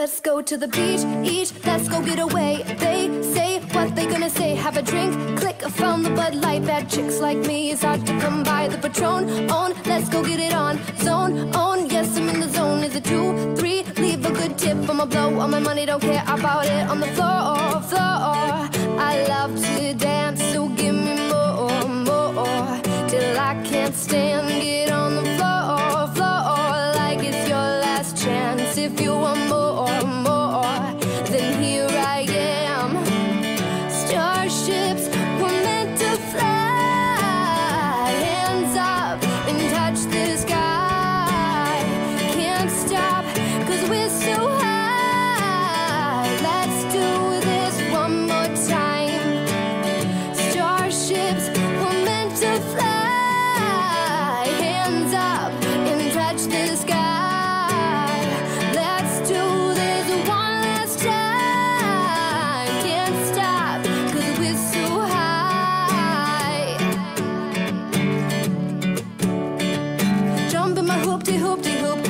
Let's go to the beach, let's go get away. They say what they gonna say. Have a drink, click, I found the Bud Light. Bad chicks like me, it's hard to come by. The Patron, on, let's go get it on. Zone, on, yes, I'm in the zone. Is it 2, 3, leave a good tip. I'ma blow all my money, don't care about it. On the floor, floor, I love to dance, so give me more, more. Till I can't stand it. On the floor, floor, like it's your last chance. If you want more, more, then here I am. Starships were meant to fly. Hands up and touch the sky. Can't stop, 'cause we're so high. Let's do this one more time. Starships were meant to fly. Hands up and touch the sky. Let's do this one last time. Can't stop, 'cause we're so high. Jump in my hoopty hoopty hoop.